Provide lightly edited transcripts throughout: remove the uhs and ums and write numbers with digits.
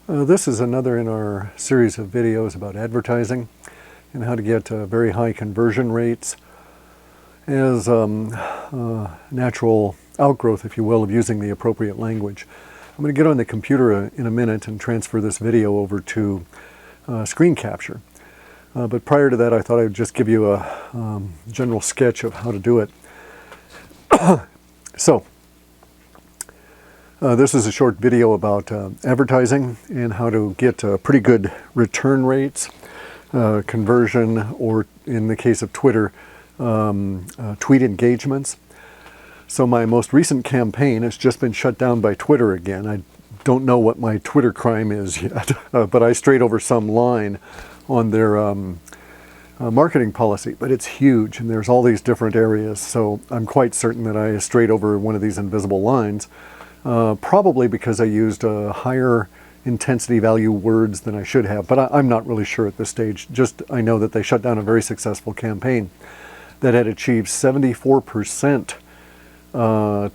This is another in our series of videos about advertising and how to get very high conversion rates as natural outgrowth, if you will, of using the appropriate language. I'm going to get on the computer in a minute and transfer this video over to screen capture. But prior to that, I thought I would just give you a general sketch of how to do it. So, this is a short video about advertising and how to get pretty good return rates, conversion, or in the case of Twitter, tweet engagements. So my most recent campaign has just been shut down by Twitter again. I don't know what my Twitter crime is yet, but I strayed over some line on their marketing policy, but it's huge and there's all these different areas. So I'm quite certain that I strayed over one of these invisible lines. Probably because I used higher intensity value words than I should have, but I'm not really sure at this stage. Just I know that they shut down a very successful campaign that had achieved 74%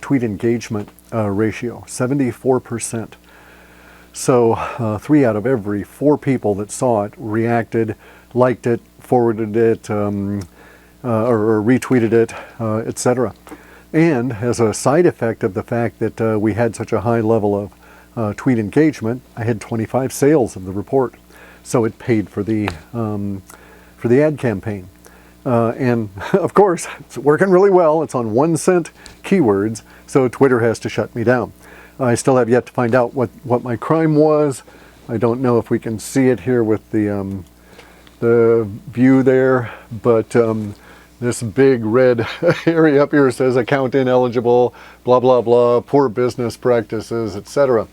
tweet engagement ratio, 74%. So 3 out of every 4 people that saw it reacted, liked it, forwarded it, or retweeted it, etc. And as a side effect of the fact that we had such a high level of tweet engagement, I had 25 sales of the report. So it paid for the ad campaign. And of course, it's working really well. It's on 1-cent keywords, so Twitter has to shut me down. I still have yet to find out what my crime was. I don't know if we can see it here with the view there, but this big red area up here says account ineligible, blah, blah, blah, poor business practices, etc.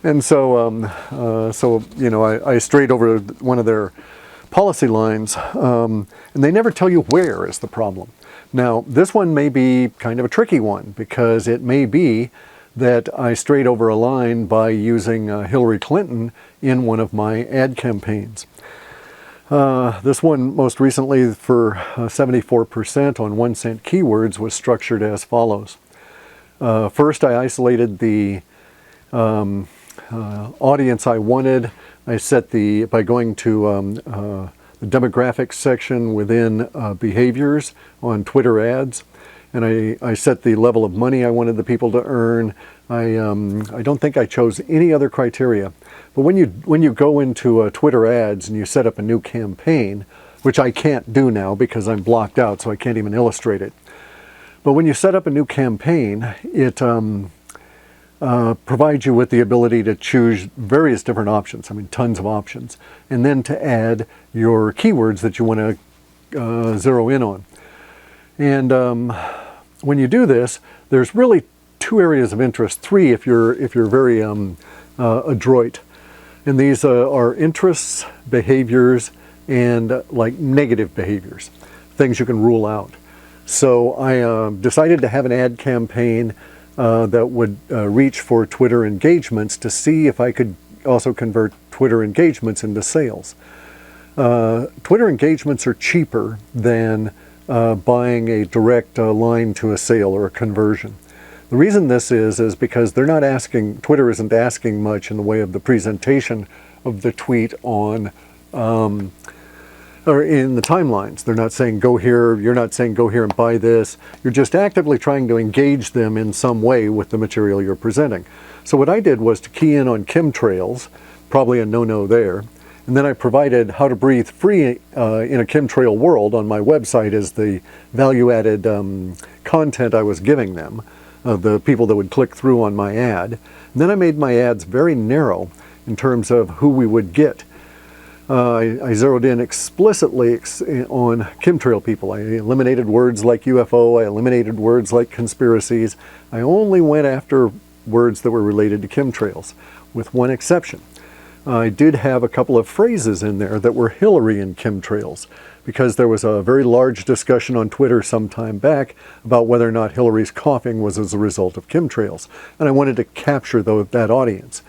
And so, you know, I strayed over one of their policy lines, and they never tell you where is the problem. Now, this one may be kind of a tricky one because it may be that I strayed over a line by using Hillary Clinton in one of my ad campaigns. This one most recently for 74% on 1-cent keywords was structured as follows. First, I isolated the audience I wanted. I set by going to the demographics section within behaviors on Twitter ads, and I set the level of money I wanted the people to earn. I don't think I chose any other criteria. But when you go into Twitter ads and you set up a new campaign, which I can't do now because I'm blocked out, so I can't even illustrate it. But when you set up a new campaign, it provides you with the ability to choose various different options. I mean, tons of options. And then to add your keywords that you want to zero in on. And when you do this, there's really 2 areas of interest, 3 if you're very adroit. And these are interests, behaviors, and like negative behaviors, things you can rule out. So I decided to have an ad campaign that would reach for Twitter engagements to see if I could also convert Twitter engagements into sales. Twitter engagements are cheaper than buying a direct line to a sale or a conversion. The reason this is because they're not asking, Twitter isn't asking much in the way of the presentation of the tweet on, or in the timelines. They're not saying go here, you're not saying go here and buy this. You're just actively trying to engage them in some way with the material you're presenting. So what I did was to key in on chemtrails, probably a no-no there. And then I provided how to breathe free in a chemtrail world on my website as the value-added content I was giving them. The people that would click through on my ad. And then I made my ads very narrow in terms of who we would get. I zeroed in explicitly on chemtrail people. I eliminated words like UFO, I eliminated words like conspiracies. I only went after words that were related to chemtrails, with one exception. I did have a couple of phrases in there that were Hillary and chemtrails, because there was a very large discussion on Twitter some time back about whether or not Hillary's coughing was as a result of chemtrails. And I wanted to capture that audience.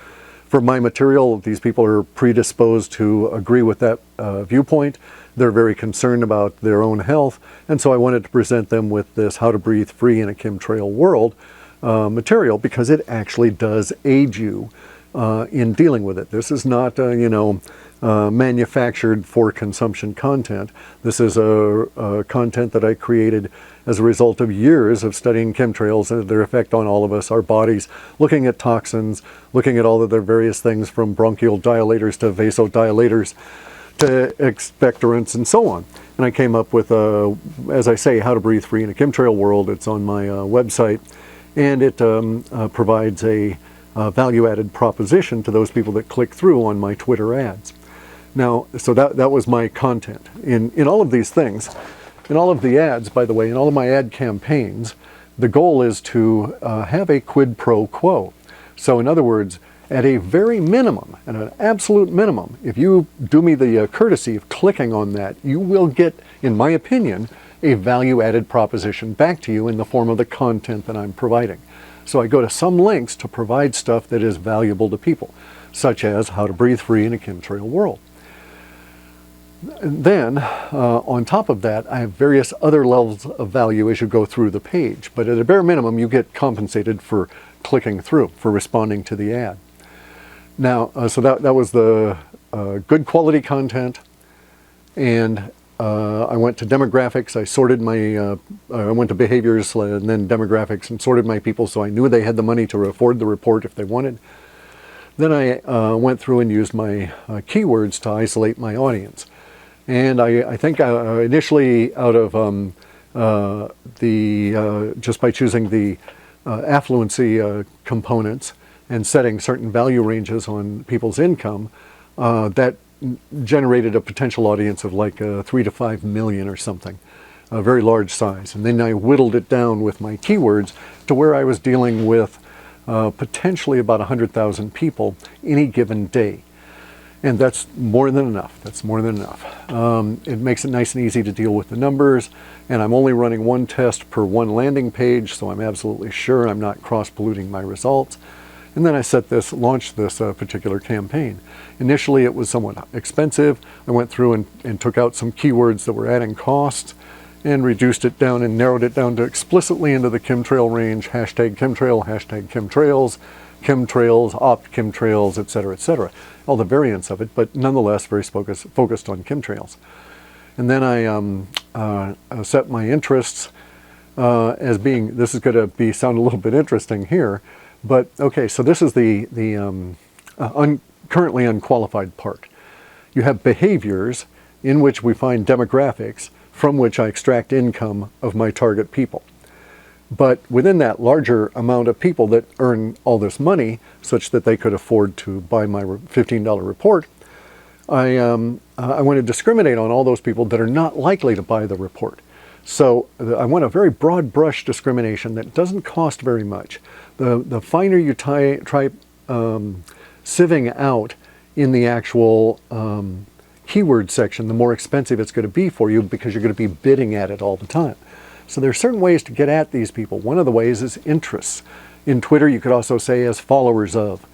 For my material, these people are predisposed to agree with that viewpoint. They're very concerned about their own health. And so I wanted to present them with this How to Breathe Free in a Chemtrail World material, because it actually does aid you in dealing with it. This is not, manufactured for consumption content. This is a content that I created as a result of years of studying chemtrails and their effect on all of us, our bodies, looking at toxins, looking at all of their various things from bronchial dilators to vasodilators to expectorants and so on. And I came up with, as I say, How to Breathe Free in a Chemtrail World. It's on my website, and it provides a value-added proposition to those people that click through on my Twitter ads. Now, so that was my content. In all of these things, in all of the ads, by the way, in all of my ad campaigns, the goal is to have a quid pro quo. So in other words, at a very minimum, at an absolute minimum, if you do me the courtesy of clicking on that, you will get, in my opinion, a value-added proposition back to you in the form of the content that I'm providing. So I go to some lengths to provide stuff that is valuable to people, such as How to Breathe Free in a Chemtrail World. And then, on top of that, I have various other levels of value as you go through the page. But at a bare minimum, you get compensated for clicking through, for responding to the ad. Now, so that was the good quality content. And I went to demographics. I sorted my, I went to behaviors and then demographics and sorted my people so I knew they had the money to afford the report if they wanted. Then I went through and used my keywords to isolate my audience. And I think initially out of just by choosing the affluency components and setting certain value ranges on people's income, that generated a potential audience of like 3 to 5 million or something, a very large size. And then I whittled it down with my keywords to where I was dealing with potentially about 100,000 people any given day. And that's more than enough. That's more than enough. It makes it nice and easy to deal with the numbers, and I'm only running one test per one landing page, so I'm absolutely sure I'm not cross-polluting my results. And then I launched this particular campaign. Initially it was somewhat expensive. I went through and took out some keywords that were adding costs and reduced it down and narrowed it down to explicitly into the chemtrail range, hashtag chemtrail, hashtag chemtrails, chemtrails, opt chemtrails, etc., all the variants of it, but nonetheless very focused on chemtrails. And then I set my interests as being, this is going to sound a little bit interesting here, but okay, so this is the currently unqualified part. You have behaviors in which we find demographics from which I extract income of my target people. But within that larger amount of people that earn all this money, such that they could afford to buy my $15 report, I want to discriminate on all those people that are not likely to buy the report. So I want a very broad brush discrimination that doesn't cost very much. The finer you try sieving out in the actual keyword section, the more expensive it's going to be for you because you're going to be bidding at it all the time. So there are certain ways to get at these people. One of the ways is interests. In Twitter, you could also say as followers of.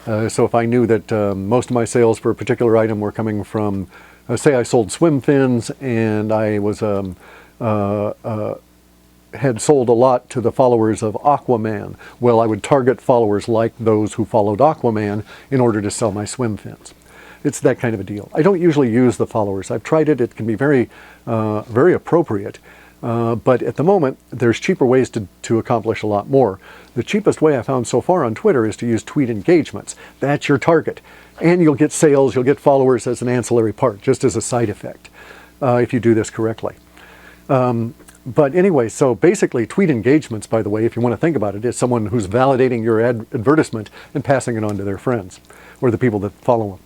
So if I knew that most of my sales for a particular item were coming from, say I sold swim fins and I was had sold a lot to the followers of Aquaman, well, I would target followers like those who followed Aquaman in order to sell my swim fins. It's that kind of a deal. I don't usually use the followers. I've tried it. It can be very, very appropriate. But at the moment, there's cheaper ways to accomplish a lot more. The cheapest way I found so far on Twitter is to use tweet engagements. That's your target. And you'll get sales, you'll get followers as an ancillary part, just as a side effect, if you do this correctly. But anyway, so basically tweet engagements, by the way, if you want to think about it, is someone who's validating your advertisement and passing it on to their friends or the people that follow them.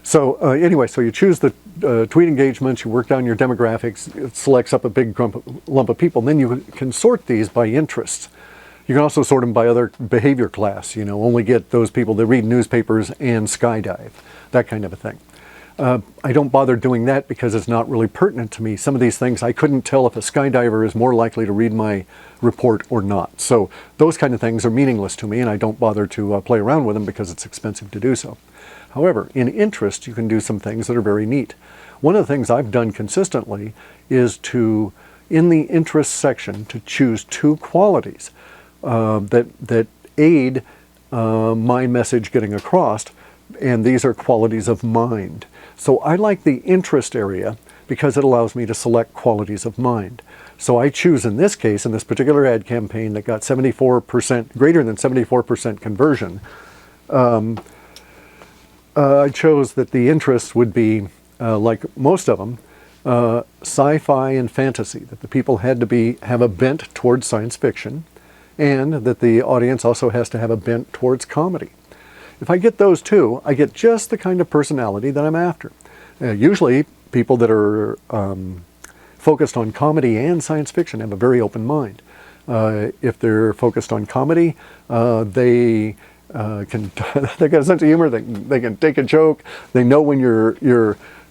So anyway, so you choose the tweet engagements, you work down your demographics, it selects up a big lump of people, and then you can sort these by interests. You can also sort them by other behavior class, you know, only get those people that read newspapers and skydive, that kind of a thing. I don't bother doing that because it's not really pertinent to me. Some of these things I couldn't tell if a skydiver is more likely to read my report or not. So those kind of things are meaningless to me and I don't bother to play around with them because it's expensive to do so. However, in interest, you can do some things that are very neat. One of the things I've done consistently is to, in the interest section, to choose two qualities that aid my message getting across, and these are qualities of mind. So I like the interest area because it allows me to select qualities of mind. So I choose in this case, in this particular ad campaign that got 74%, greater than 74% conversion, I chose that the interests would be, like most of them, sci-fi and fantasy, that the people had to have a bent towards science fiction, and that the audience also has to have a bent towards comedy. If I get those two, I get just the kind of personality that I'm after. Usually people that are focused on comedy and science fiction have a very open mind. If they're focused on comedy, they can they got a sense of humor. They can take a joke. They know when you're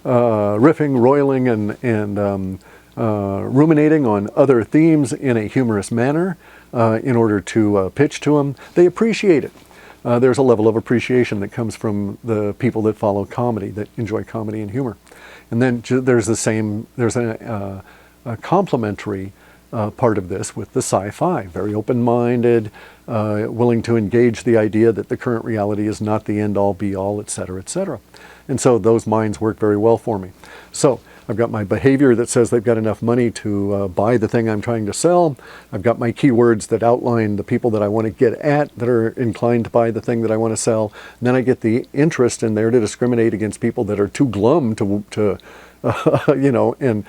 riffing, roiling, and ruminating on other themes in a humorous manner in order to pitch to them. They appreciate it. There's a level of appreciation that comes from the people that follow comedy, that enjoy comedy and humor. And then there's a complementary part of this with the sci-fi, very open-minded, willing to engage the idea that the current reality is not the end-all, be-all, etc., etc. And so those minds work very well for me. So I've got my behavior that says they've got enough money to buy the thing I'm trying to sell. I've got my keywords that outline the people that I want to get at that are inclined to buy the thing that I want to sell. And then I get the interest in there to discriminate against people that are too glum to you know, and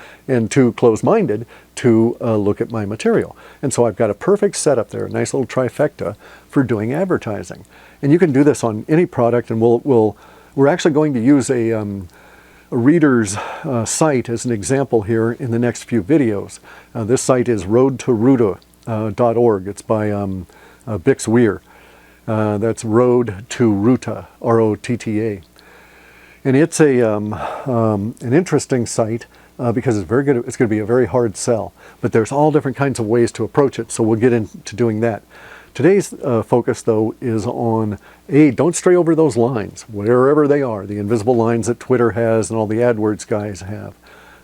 too close-minded to look at my material. And so I've got a perfect setup there, a nice little trifecta for doing advertising. And you can do this on any product, and we're actually going to use a reader's site as an example here in the next few videos. This site is roadtoruta.org. It's by Bix Weir. That's Road to Ruta, R-O-T-T-A. And it's an interesting site because it's very good. It's going to be a very hard sell, but there's all different kinds of ways to approach it. So we'll get into doing that. Today's focus, though, is on don't stray over those lines, wherever they are, the invisible lines that Twitter has and all the AdWords guys have,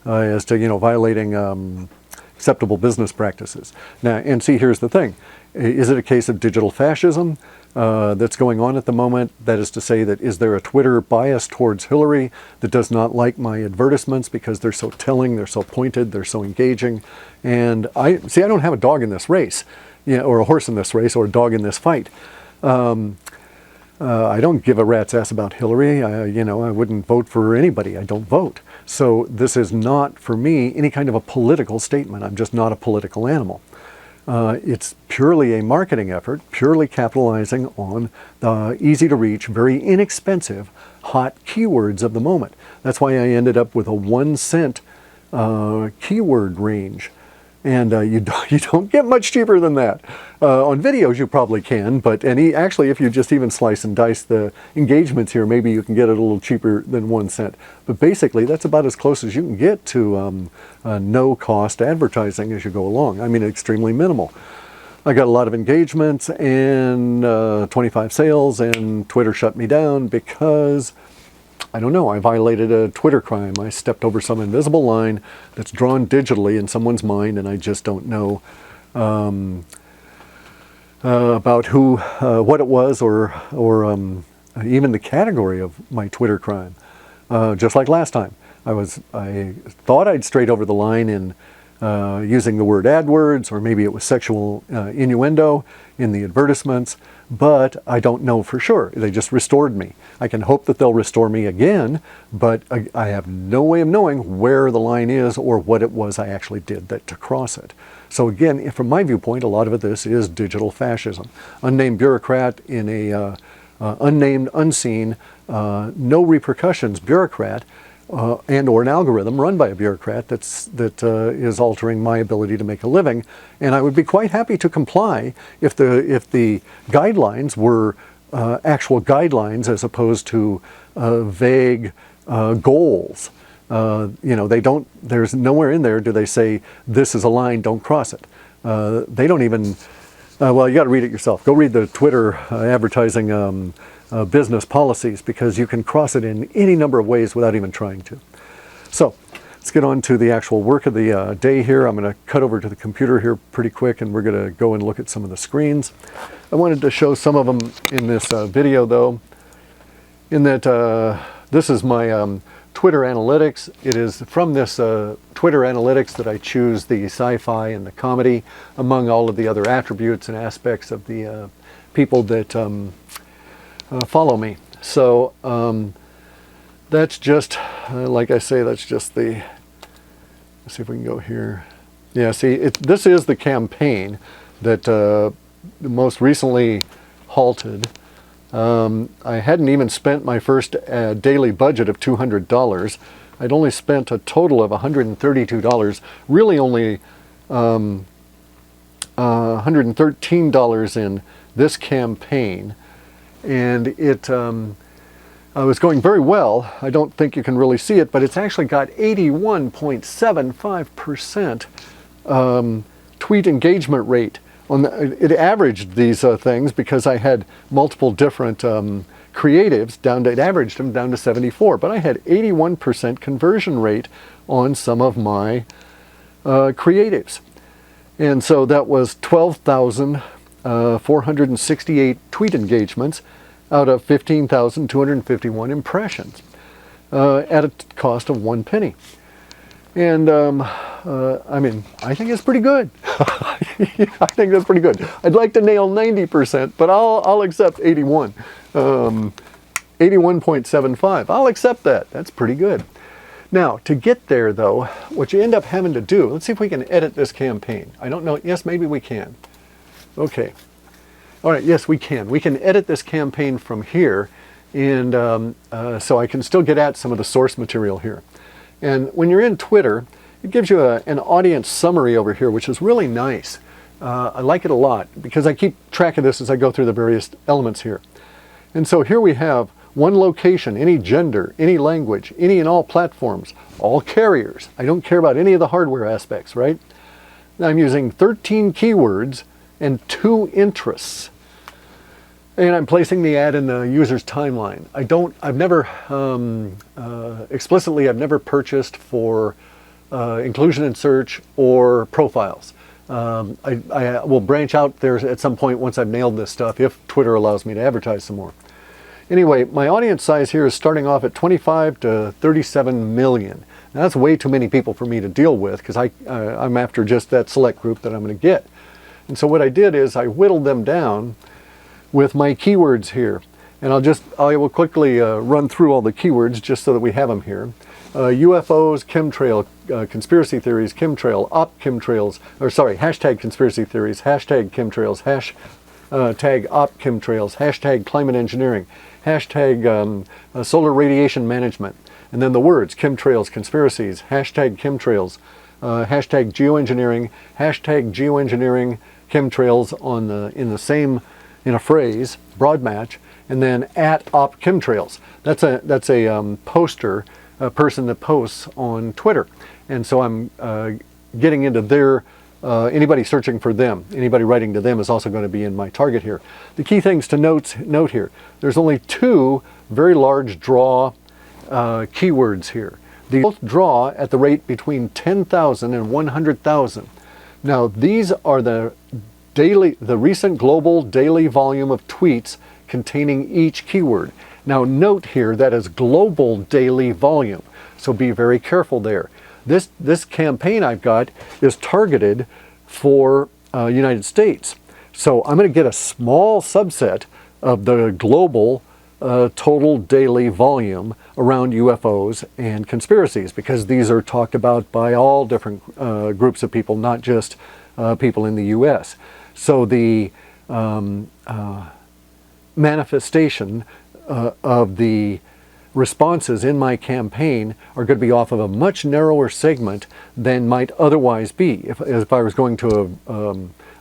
as to violating acceptable business practices. Now, and see, here's the thing: is it a case of digital fascism that's going on at the moment? That is to say, that is there a Twitter bias towards Hillary that does not like my advertisements because they're so telling, they're so pointed, they're so engaging? And I don't have a dog in this race, or a horse in this race, or a dog in this fight. I don't give a rat's ass about Hillary. I wouldn't vote for anybody. I don't vote. So this is not, for me, any kind of a political statement. I'm just not a political animal. It's purely a marketing effort, purely capitalizing on the easy-to-reach, very inexpensive, hot keywords of the moment. That's why I ended up with a 1 cent keyword range. And you don't get much cheaper than that. On videos you probably can, but actually if you just even slice and dice the engagements here, maybe you can get it a little cheaper than 1 cent. But basically that's about as close as you can get to no-cost advertising as you go along. I mean, extremely minimal. I got a lot of engagements and 25 sales, and Twitter shut me down because I don't know, I violated a Twitter crime. I stepped over some invisible line that's drawn digitally in someone's mind, and I just don't know about what it was, or even the category of my Twitter crime. Just like last time, I thought I'd strayed over the line in using the word AdWords, or maybe it was sexual innuendo in the advertisements, but I don't know for sure. They just restored me. I can hope that they'll restore me again, but I have no way of knowing where the line is or what it was I actually did to cross it. So again, from my viewpoint, a lot of this is digital fascism. Unnamed bureaucrat in a unnamed, unseen, no repercussions bureaucrat, and or an algorithm run by a bureaucrat that is altering my ability to make a living. And I would be quite happy to comply if the guidelines were actual guidelines as opposed to vague goals. There's nowhere in there do they say this is a line, don't cross it. They don't even, well, you got to read it yourself. Go read the Twitter advertising business policies, because you can cross it in any number of ways without even trying to. So let's get on to the actual work of the day here. I'm going to cut over to the computer here pretty quick, and we're going to go and look at some of the screens. I wanted to show some of them in this video, though, in that this is my Twitter analytics. It is from this Twitter analytics that I choose the sci-fi and the comedy among all of the other attributes and aspects of the people that follow me. So that's just, like I say, that's just the, let's see if we can go here. Yeah, see, this is the campaign that most recently halted. I hadn't even spent my first daily budget of $200. I'd only spent a total of $132, really only $113 in this campaign. And it was going very well. I don't think you can really see it, but it's actually got 81.75% tweet engagement rate. It averaged these things because I had multiple different creatives it averaged them down to 74, but I had 81% conversion rate on some of my creatives. And so that was 12,468 tweet engagements out of 15,251 impressions at a cost of 1 penny. And I mean, I think it's pretty good. I think that's pretty good. I'd like to nail 90%, but I'll accept 81. 81.75. I'll accept that. That's pretty good. Now, to get there, though, what you end up having to do, let's see if we can edit this campaign. I don't know. Yes, maybe we can. Okay. All right. Yes, we can. We can edit this campaign from here, and so I can still get at some of the source material here. And when you're in Twitter, it gives you an audience summary over here, which is really nice. I like it a lot because I keep track of this as I go through the various elements here. And so here we have one location, any gender, any language, any and all platforms, all carriers. I don't care about any of the hardware aspects, right? I'm using 13 keywords and 2 interests. And I'm placing the ad in the user's timeline. I've never, explicitly, I've never purchased for inclusion in search or profiles. I will branch out there at some point once I've nailed this stuff, if Twitter allows me to advertise some more. Anyway, my audience size here is starting off at 25 to 37 million. Now, that's way too many people for me to deal with because I'm after just that select group that I'm going to get. And so what I did is I whittled them down with my keywords here. And I will quickly run through all the keywords just so that we have them here. UFOs, chemtrail, conspiracy theories, chemtrail, hashtag conspiracy theories, hashtag chemtrails, hashtag op chemtrails, hashtag climate engineering, hashtag solar radiation management, and then the words chemtrails, conspiracies, hashtag chemtrails, hashtag geoengineering, chemtrails in a phrase, broad match, and then at op chemtrails. That's a poster, a person that posts on Twitter, and so I'm getting into their. Anybody searching for them, anybody writing to them is also going to be in my target here. The key things to note here, there's only 2 very large draw keywords here. They both draw at the rate between 10,000 and 100,000. Now, these are the recent global daily volume of tweets containing each keyword. Now, note here that is global daily volume, so be very careful there. This campaign I've got is targeted for United States. So I'm going to get a small subset of the global total daily volume around UFOs and conspiracies, because these are talked about by all different groups of people, not just people in the US. So the manifestation of the responses in my campaign are going to be off of a much narrower segment than might otherwise be. If I was going to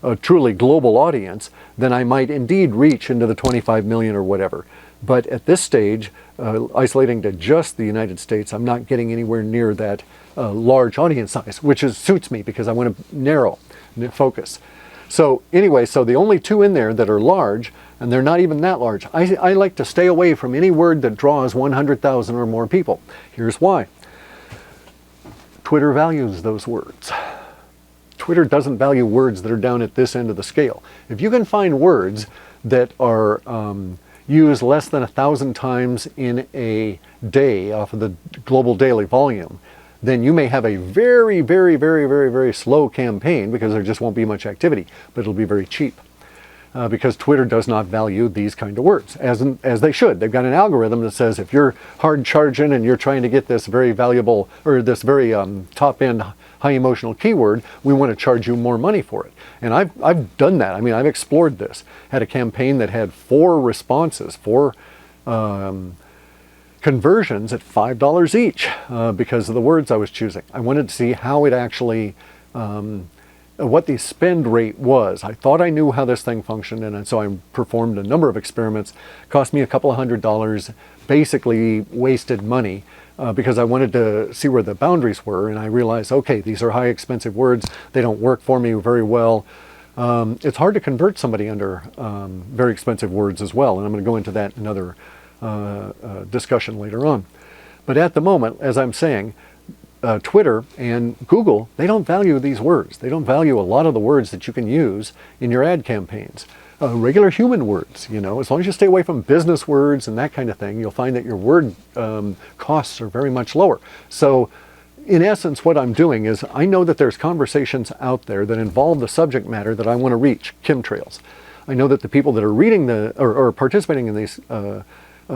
a truly global audience, then I might indeed reach into the 25 million or whatever. But at this stage, isolating to just the United States, I'm not getting anywhere near that large audience size, which suits me because I want to narrow and focus. So anyway, so the only 2 in there that are large, and they're not even that large. I like to stay away from any word that draws 100,000 or more people. Here's why. Twitter values those words. Twitter doesn't value words that are down at this end of the scale. If you can find words that are used less than 1,000 times in a day off of the global daily volume, then you may have a very, very, very, very, very slow campaign because there just won't be much activity, but it'll be very cheap. Because Twitter does not value these kind of words, as they should. They've got an algorithm that says if you're hard charging and you're trying to get this very valuable, or this very top-end, high emotional keyword, we want to charge you more money for it. And I've done that. I mean, I've explored this. Had a campaign that had 4 responses, 4 conversions at $5 each because of the words I was choosing. I wanted to see how it actually what the spend rate was. I thought I knew how this thing functioned, and so I performed a number of experiments. Cost me a couple of $100, basically wasted money because I wanted to see where the boundaries were, and I realized, okay, these are high expensive words. They don't work for me very well. It's hard to convert somebody under very expensive words as well, and I'm going to go into that in another discussion later on. But at the moment, as I'm saying, Twitter and Google, they don't value these words. They don't value a lot of the words that you can use in your ad campaigns. Regular human words, you know, as long as you stay away from business words and that kind of thing, you'll find that your word costs are very much lower. So in essence, what I'm doing is I know that there's conversations out there that involve the subject matter that I want to reach, chemtrails. I know that the people that are reading or participating in these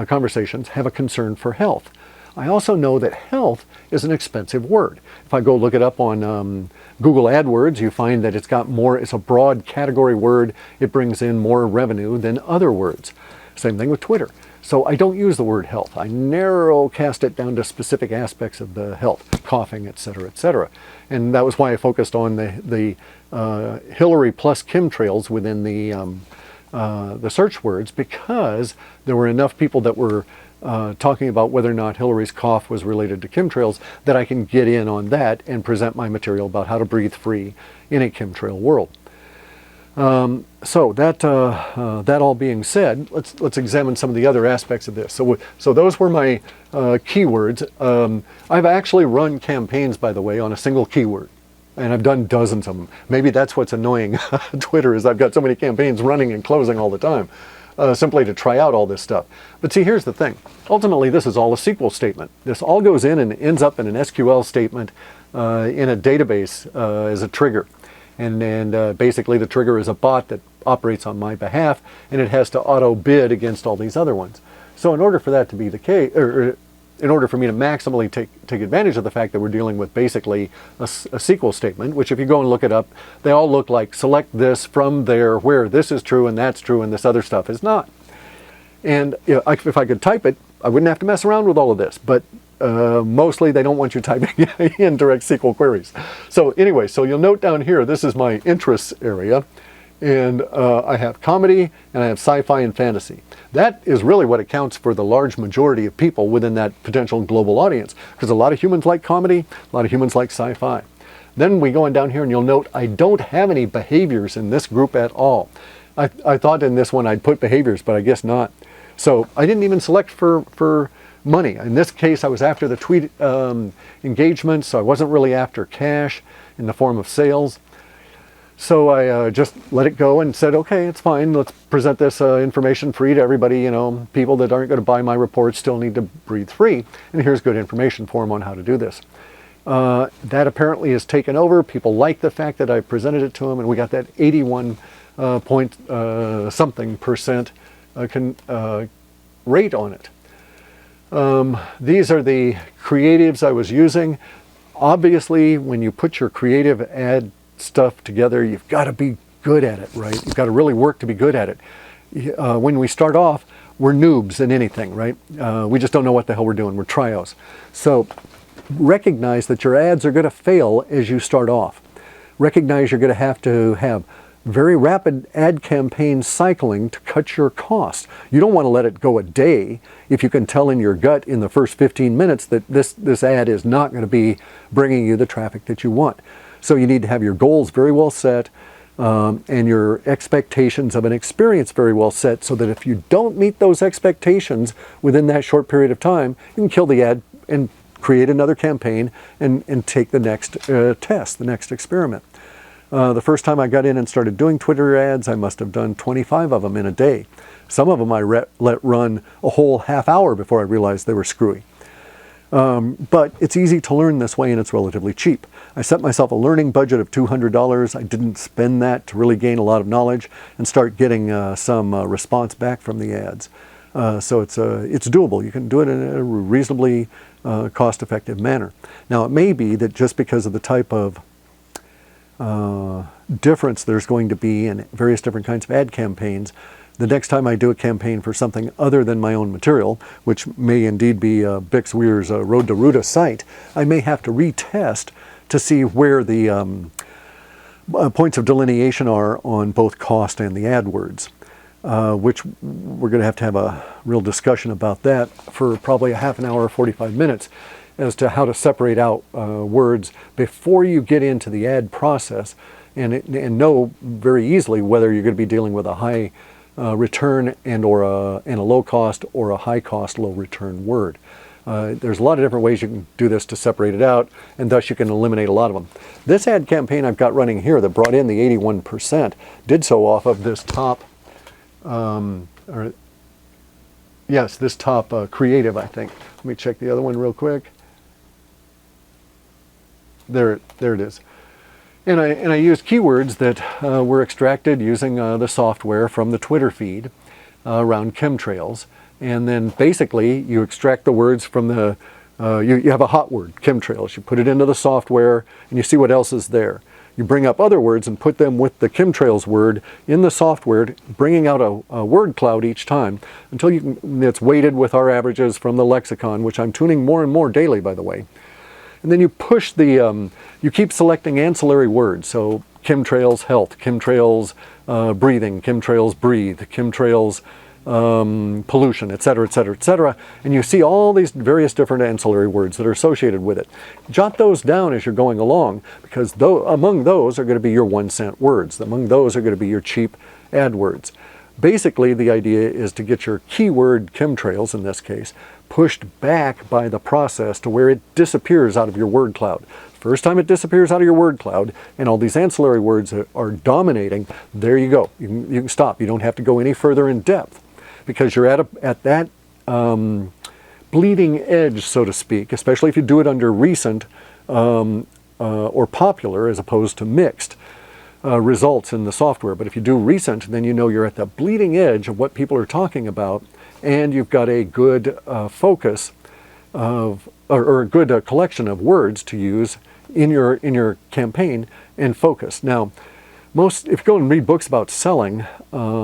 conversations have a concern for health. I also know that health is an expensive word. If I go look it up on Google AdWords, you find that it's a broad category word. It brings in more revenue than other words. Same thing with Twitter. So I don't use the word health. I narrowcast it down to specific aspects of the health, coughing, etc., etc. And that was why I focused on the Hillary plus chemtrails within the search words, because there were enough people that were talking about whether or not Hillary's cough was related to chemtrails that I can get in on that and present my material about how to breathe free in a chemtrail world. So that all being said, let's examine some of the other aspects of this. So those were my keywords. I've actually run campaigns, by the way, on a single keyword, and I've done dozens of them. Maybe that's what's annoying Twitter, is I've got so many campaigns running and closing all the time. Simply to try out all this stuff. But see, here's the thing. Ultimately, this is all a SQL statement. This all goes in and ends up in an SQL statement in a database as a trigger. And basically the trigger is a bot that operates on my behalf, and it has to auto bid against all these other ones. So in order for that to be the case, or in order for me to maximally take advantage of the fact that we're dealing with basically a SQL statement, which if you go and look it up, they all look like select this from there where this is true and that's true and this other stuff is not. And you know, if I could type it, I wouldn't have to mess around with all of this, but mostly they don't want you typing in direct SQL queries. So anyway, so you'll note down here, this is my interests area, and I have comedy and I have sci-fi and fantasy. That is really what accounts for the large majority of people within that potential global audience, because a lot of humans like comedy, a lot of humans like sci-fi. Then we go on down here and you'll note I don't have any behaviors in this group at all. I thought in this one I'd put behaviors, but I guess not. So I didn't even select for money. In this case, I was after the tweet engagement, so I wasn't really after cash in the form of sales. So I just let it go and said, okay, it's fine. Let's present this information free to everybody. You know, people that aren't going to buy my reports still need to breathe free. And here's good information for them on how to do this. That apparently is taken over. People like the fact that I presented it to them, and we got that 81 point something percent rate on it. These are the creatives I was using. Obviously, when you put your creative ad stuff together, you've got to be good at it, right? You've got to really work to be good at it. When we start off, we're noobs in anything, right? We just don't know what the hell we're doing. We're trios. So recognize that your ads are going to fail as you start off. Recognize you're going to have very rapid ad campaign cycling to cut your cost. You don't want to let it go a day if you can tell in your gut in the first 15 minutes that this ad is not going to be bringing you the traffic that you want. So you need to have your goals very well set and your expectations of an experience very well set, so that if you don't meet those expectations within that short period of time, you can kill the ad and create another campaign and take the next test, the next experiment. The first time I got in and started doing Twitter ads, I must have done 25 of them in a day. Some of them I let run a whole half hour before I realized they were screwy. But it's easy to learn this way, and it's relatively cheap. I set myself a learning budget of $200. I didn't spend that to really gain a lot of knowledge and start getting some response back from the ads. So it's doable. You can do it in a reasonably cost-effective manner. Now, it may be that just because of the type of difference there's going to be in various different kinds of ad campaigns, the next time I do a campaign for something other than my own material, which may indeed be Bix Weir's Road to Ruta site, I may have to retest to see where the points of delineation are on both cost and the AdWords, which we're going to have a real discussion about that for probably a half an hour or 45 minutes as to how to separate out words before you get into the ad process and know very easily whether you're going to be dealing with a high return and a low cost or a high cost, low return word. There's a lot of different ways you can do this to separate it out, and thus you can eliminate a lot of them. This ad campaign I've got running here that brought in the 81% did so off of this top, this top creative, I think. Let me check the other one real quick. There it is. And I used keywords that were extracted using the software from the Twitter feed around chemtrails. And then basically you extract the words from the, you have a hot word, chemtrails. You put it into the software and you see what else is there. You bring up other words and put them with the chemtrails word in the software, bringing out a word cloud each time until it's weighted with our averages from the lexicon, which I'm tuning more and more daily, by the way. And then you push the, you keep selecting ancillary words. So chemtrails health, chemtrails breathing, chemtrails breathe, chemtrails pollution, etc., etc., etc. And you see all these various different ancillary words that are associated with it. Jot those down as you're going along, because among those are going to be your 1-cent words. Among those are going to be your cheap AdWords. Basically, the idea is to get your keyword, chemtrails in this case, pushed back by the process to where it disappears out of your word cloud. First time it disappears out of your word cloud and all these ancillary words are dominating, there you go. You can stop. You don't have to go any further in depth because you're at that bleeding edge, so to speak, especially if you do it under recent or popular as opposed to mixed results in the software. But if you do recent, then you know you're at the bleeding edge of what people are talking about, and you've got a good focus of, or a good collection of words to use in your campaign and focus. Now, if you go and read books about selling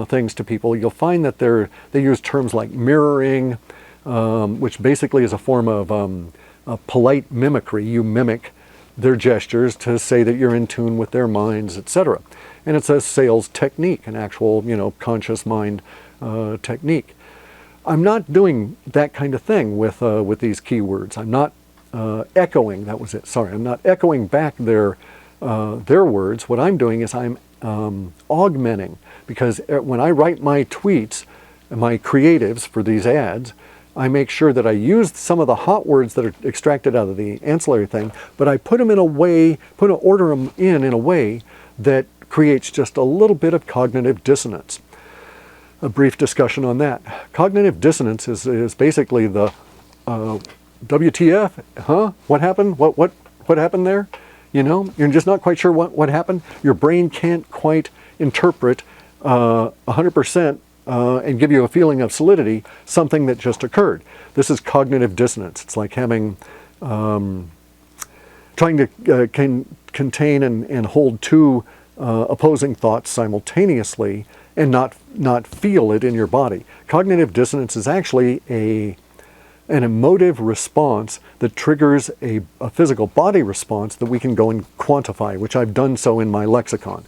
things to people, you'll find that they use terms like mirroring, which basically is a form of polite mimicry. You mimic their gestures to say that you're in tune with their minds, etc. And it's a sales technique, an actual, conscious mind technique. I'm not doing that kind of thing with these keywords. I'm not echoing. That was it. Sorry, I'm not echoing back their words. What I'm doing is I'm augmenting, because when I write my tweets, my creatives for these ads, I make sure that I use some of the hot words that are extracted out of the ancillary thing, but I put them in a way, order them in a way that creates just a little bit of cognitive dissonance. A brief discussion on that. Cognitive dissonance is basically the WTF? Huh? What happened? What happened there? You're just not quite sure what happened. Your brain can't quite interpret 100% and give you a feeling of solidity something that just occurred. This is cognitive dissonance. It's like having trying to contain and hold two opposing thoughts simultaneously and not feel it in your body. Cognitive dissonance is actually an emotive response that triggers a physical body response that we can go and quantify, which I've done so in my lexicon.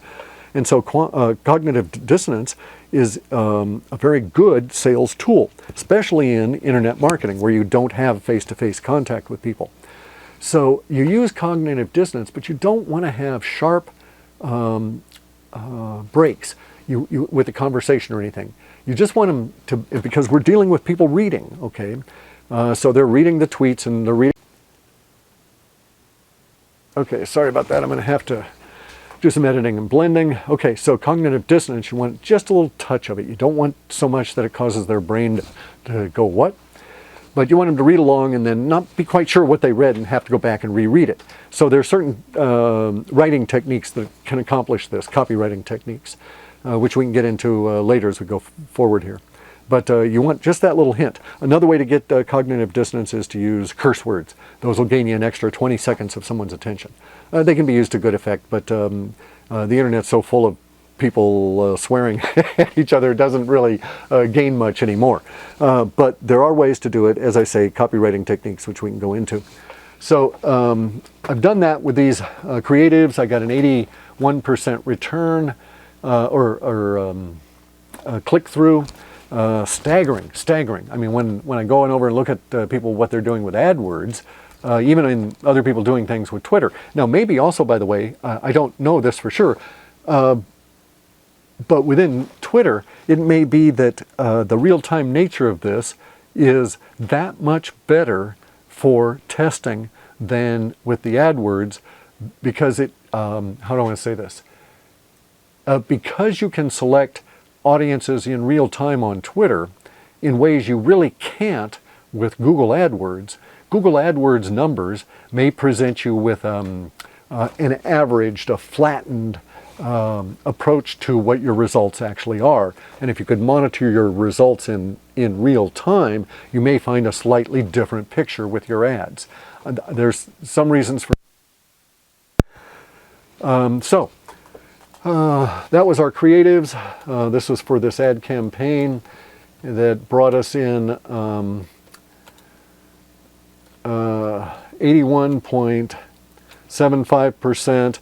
And so cognitive dissonance is a very good sales tool, especially in internet marketing where you don't have face-to-face contact with people. So you use cognitive dissonance, but you don't want to have sharp breaks with the conversation or anything. You just want them to, because we're dealing with people reading, okay? So they're reading the tweets and they're reading. Okay, sorry about that. I'm going to have to do some editing and blending. Okay, so cognitive dissonance, you want just a little touch of it. You don't want so much that it causes their brain to go, what? But you want them to read along and then not be quite sure what they read and have to go back and reread it. So there are certain writing techniques that can accomplish this, copywriting techniques, which we can get into later as we go forward here. But you want just that little hint. Another way to get cognitive dissonance is to use curse words. Those will gain you an extra 20 seconds of someone's attention. They can be used to good effect, but the internet's so full of people swearing at each other, it doesn't really gain much anymore. But there are ways to do it, as I say, copywriting techniques, which we can go into. So I've done that with these creatives. I got an 81% return click-through. Staggering. I mean, when I go over and look at people, what they're doing with AdWords, even in other people doing things with Twitter. Now, maybe also, by the way, I don't know this for sure, but within Twitter, it may be that the real-time nature of this is that much better for testing than with the AdWords, because it, how do I want to say this? Because you can select audiences in real time on Twitter in ways you really can't with Google AdWords. Google AdWords numbers may present you with an averaged, a flattened approach to what your results actually are. And if you could monitor your results in real time, you may find a slightly different picture with your ads. There's some reasons for that was our creatives. This was for this ad campaign that brought us in 81.75%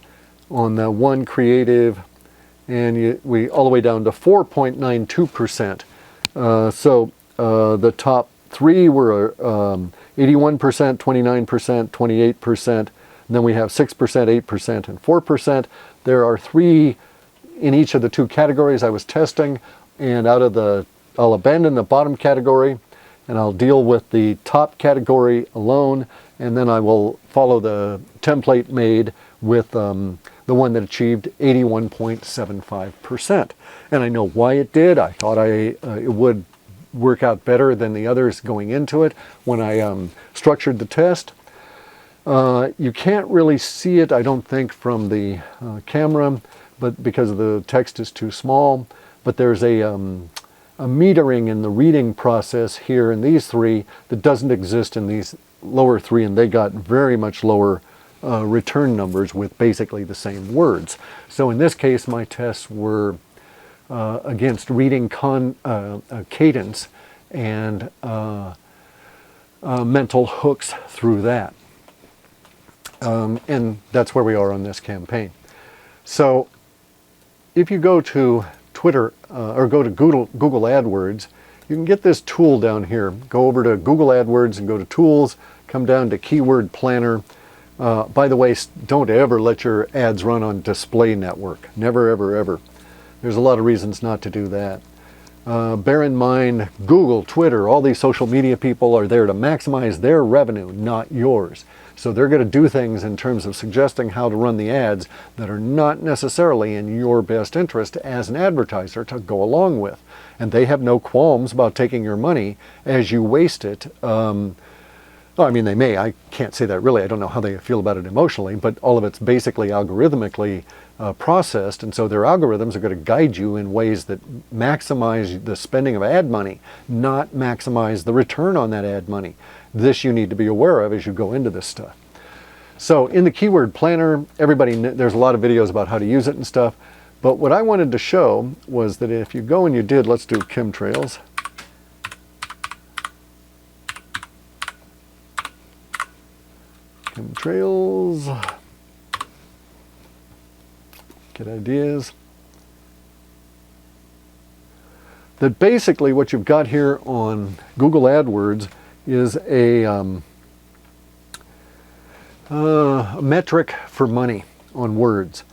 on the one creative, and we all the way down to 4.92%. The top three were 81%, 29%, 28%, and then we have 6%, 8%, and 4%. There are three in each of the two categories I was testing, and I'll abandon the bottom category and I'll deal with the top category alone, and then I will follow the template made with the one that achieved 81.75%. And I know why it did. I thought it would work out better than the others going into it when I structured the test. You can't really see it, I don't think, from the camera, but because the text is too small. But there's a metering in the reading process here in these three that doesn't exist in these lower three, and they got very much lower return numbers with basically the same words. So in this case, my tests were against reading cadence and mental hooks through that. And that's where we are on this campaign. So if you go to Twitter or go to Google AdWords, you can get this tool down here. Go over to Google AdWords and go to Tools, come down to Keyword Planner. By the way, don't ever let your ads run on display network. Never, ever, ever. There's a lot of reasons not to do that. Bear in mind, Google, Twitter, all these social media people are there to maximize their revenue, not yours. So they're going to do things in terms of suggesting how to run the ads that are not necessarily in your best interest as an advertiser to go along with. And they have no qualms about taking your money as you waste it. Well, I mean, they may. I can't say that really. I don't know how they feel about it emotionally, but all of it's basically algorithmically processed, and so their algorithms are going to guide you in ways that maximize the spending of ad money, not maximize the return on that ad money. This you need to be aware of as you go into this stuff. So in the Keyword Planner, there's a lot of videos about how to use it and stuff, but what I wanted to show was that if you go and you did, let's do chemtrails. Chemtrails. Get ideas. That basically what you've got here on Google AdWords is a metric for money on words.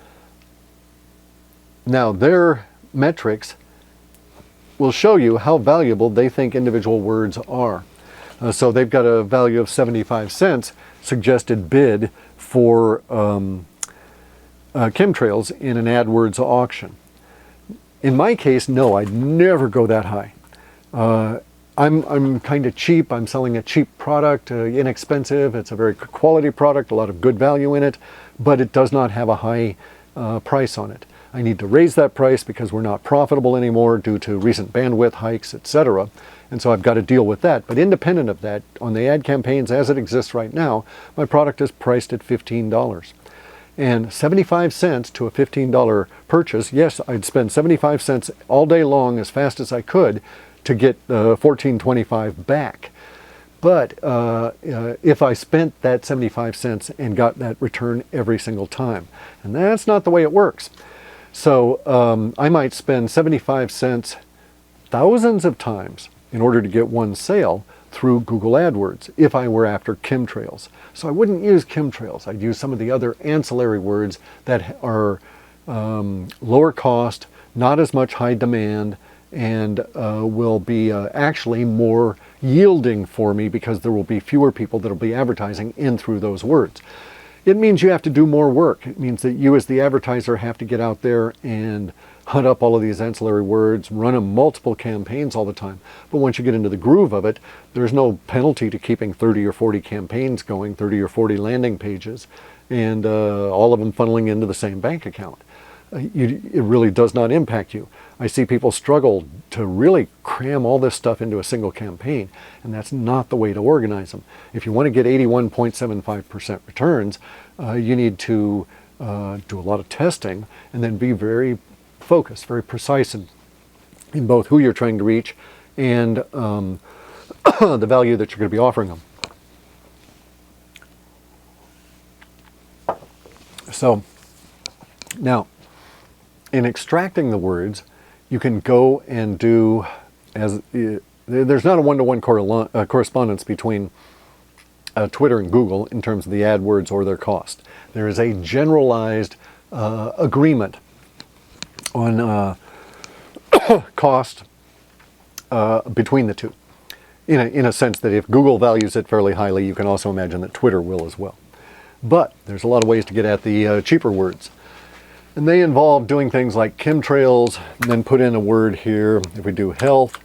Now their metrics will show you how valuable they think individual words are. So they've got a value of 75 cents suggested bid for chemtrails in an AdWords auction. In my case, no, I'd never go that high. I'm kind of cheap. I'm selling a cheap product, inexpensive. It's a very good quality product, a lot of good value in it, but it does not have a high price on it. I need to raise that price because we're not profitable anymore due to recent bandwidth hikes, etc. And so I've got to deal with that. But independent of that, on the ad campaigns as it exists right now, my product is priced at $15. And 75 cents to a $15 purchase, yes, I'd spend 75 cents all day long as fast as I could to get $14.25 back. But if I spent that 75 cents and got that return every single time, and that's not the way it works. So I might spend 75 cents thousands of times in order to get one sale through Google AdWords if I were after chemtrails. So I wouldn't use chemtrails. I'd use some of the other ancillary words that are lower cost, not as much high demand, and will be actually more yielding for me because there will be fewer people that will be advertising in through those words. It means you have to do more work. It means that you as the advertiser have to get out there and hunt up all of these ancillary words, run them multiple campaigns all the time. But once you get into the groove of it, there's no penalty to keeping 30 or 40 campaigns going, 30 or 40 landing pages, and all of them funneling into the same bank account. It really does not impact you. I see people struggle to really cram all this stuff into a single campaign, and that's not the way to organize them. If you want to get 81.75% returns, you need to do a lot of testing and then be very focused, very precise in both who you're trying to reach and the value that you're going to be offering them. So now, in extracting the words, you can go and do, there's not a one-to-one correspondence between Twitter and Google in terms of the AdWords or their cost. There is a generalized agreement on cost between the two. In a sense that if Google values it fairly highly, you can also imagine that Twitter will as well. But there's a lot of ways to get at the cheaper words. And they involve doing things like chemtrails, and then put in a word here. If we do health,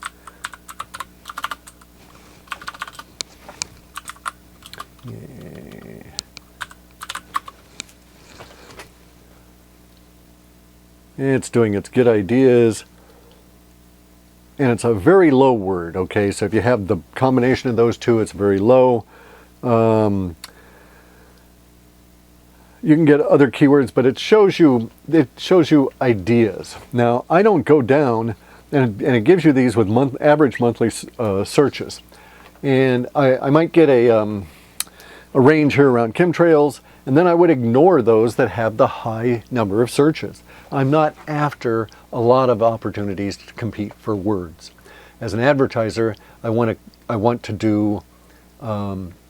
it's doing its good ideas, and it's a very low word, okay? So if you have the combination of those two, it's very low. You can get other keywords, but it shows you ideas. Now, I don't go down, and it gives you these with average monthly searches. And I might get a range here around chemtrails, and then I would ignore those that have the high number of searches. I'm not after a lot of opportunities to compete for words. As an advertiser, I want to do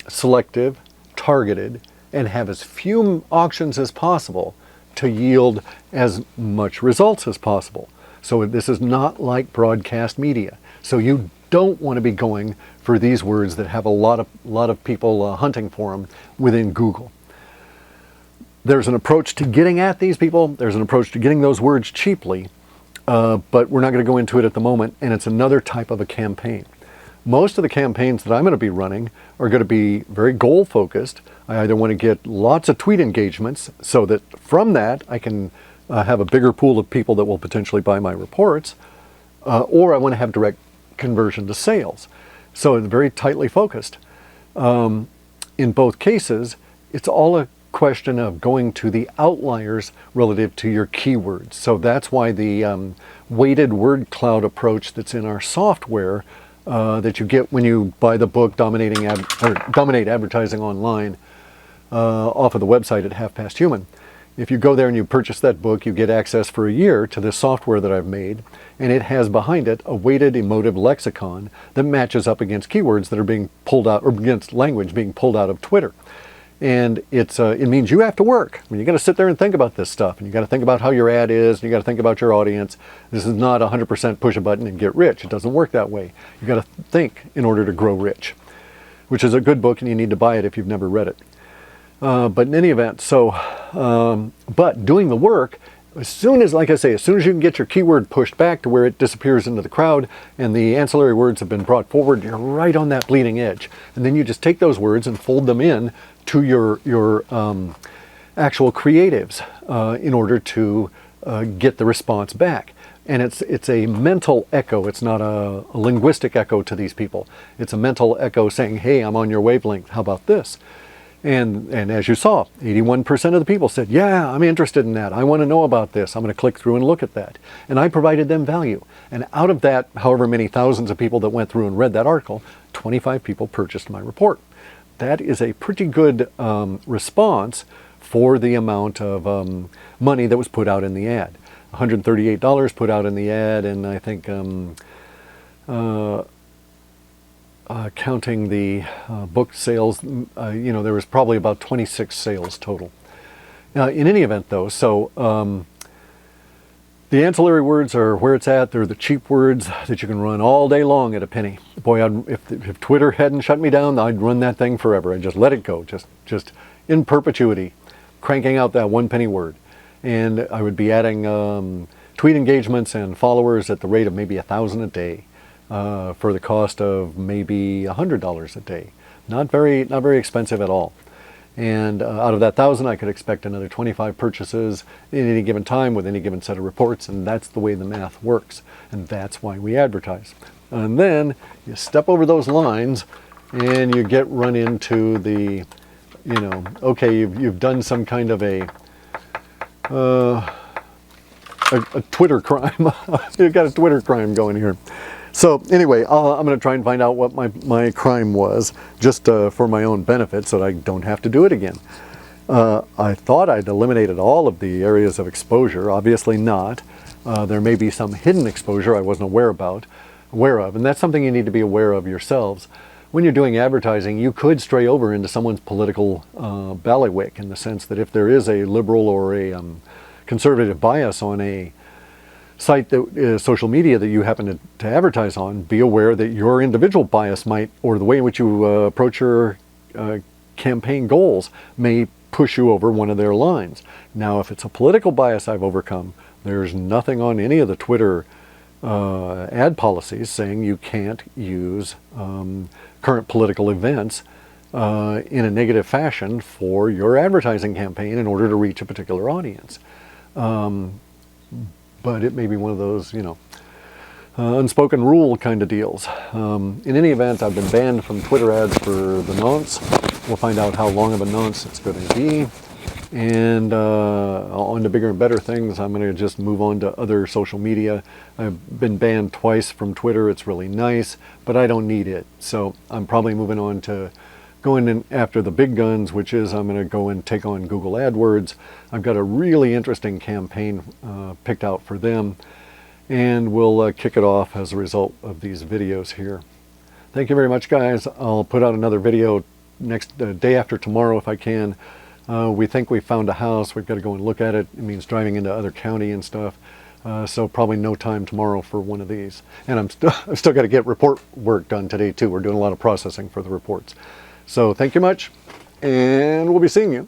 selective, targeted, and have as few auctions as possible to yield as much results as possible. So this is not like broadcast media. So you don't want to be going for these words that have a lot of people hunting for them within Google. There's an approach to getting at these people. There's an approach to getting those words cheaply, but we're not going to go into it at the moment, and it's another type of a campaign. Most of the campaigns that I'm going to be running are going to be very goal-focused. I either want to get lots of tweet engagements so that from that I can have a bigger pool of people that will potentially buy my reports, or I want to have direct conversion to sales. So it's very tightly focused. In both cases, it's all a question of going to the outliers relative to your keywords. So that's why the weighted word cloud approach that's in our software that you get when you buy the book Dominate Advertising Online off of the website at Half Past Human. If you go there and you purchase that book, you get access for a year to this software that I've made, and it has behind it a weighted emotive lexicon that matches up against keywords that are being pulled out, or against language being pulled out of Twitter. And it means you have to work. I mean, you got to sit there and think about this stuff, and you got to think about how your ad is, and you got to think about your audience. This is not 100% push a button and get rich. It doesn't work that way. You got to think in order to grow rich. which is a good book, and you need to buy it if you've never read it. But in any event, but doing the work, as soon as, like I say, as soon as you can get your keyword pushed back to where it disappears into the crowd and the ancillary words have been brought forward, you're right on that bleeding edge. And then you just take those words and fold them in to your actual creatives in order to get the response back. And it's a mental echo. It's not a linguistic echo to these people. It's a mental echo saying, hey, I'm on your wavelength. How about this? And as you saw, 81% of the people said, yeah, I'm interested in that. I want to know about this. I'm going to click through and look at that. And I provided them value. And out of that, however many thousands of people that went through and read that article, 25 people purchased my report. That is a pretty good response for the amount of money that was put out in the ad. $138 put out in the ad, and I think counting the book sales, there was probably about 26 sales total. In any event, though, so the ancillary words are where it's at. They're the cheap words that you can run all day long at a penny. Boy, if Twitter hadn't shut me down, I'd run that thing forever. I'd just let it go, just in perpetuity, cranking out that 1 penny word. And I would be adding tweet engagements and followers at the rate of maybe 1,000 a day. For the cost of maybe $100 a day. Not very expensive at all. And out of that 1,000, I could expect another 25 purchases in any given time with any given set of reports, and that's the way the math works. And that's why we advertise. And then you step over those lines and you get run into the, okay, you've done some kind of a Twitter crime. You've got a Twitter crime going here. So anyway, I'm going to try and find out what my crime was, just for my own benefit, so that I don't have to do it again. I thought I'd eliminated all of the areas of exposure. Obviously not. There may be some hidden exposure I wasn't aware of, and that's something you need to be aware of yourselves. When you're doing advertising, you could stray over into someone's political bailiwick, in the sense that if there is a liberal or a conservative bias on a site that is social media that you happen to advertise on, be aware that your individual bias might, or the way in which you approach your campaign goals, may push you over one of their lines. Now, if it's a political bias I've overcome, there's nothing on any of the Twitter ad policies saying you can't use current political events in a negative fashion for your advertising campaign in order to reach a particular audience. But it may be one of those, unspoken rule kind of deals. In any event, I've been banned from Twitter ads for the nonce. We'll find out how long of a nonce it's going to be. And on to bigger and better things. I'm going to just move on to other social media. I've been banned twice from Twitter. It's really nice, but I don't need it. So I'm probably moving on to going in after the big guns, which is I'm going to go and take on Google AdWords. I've got a really interesting campaign picked out for them, and we'll kick it off as a result of these videos here. Thank you very much, guys. I'll put out another video next day after tomorrow if I can. We think we found a house. We've got to go and look at it. It means driving into other county and stuff. So probably no time tomorrow for one of these. And I've still got to get report work done today too. We're doing a lot of processing for the reports. So thank you much, and we'll be seeing you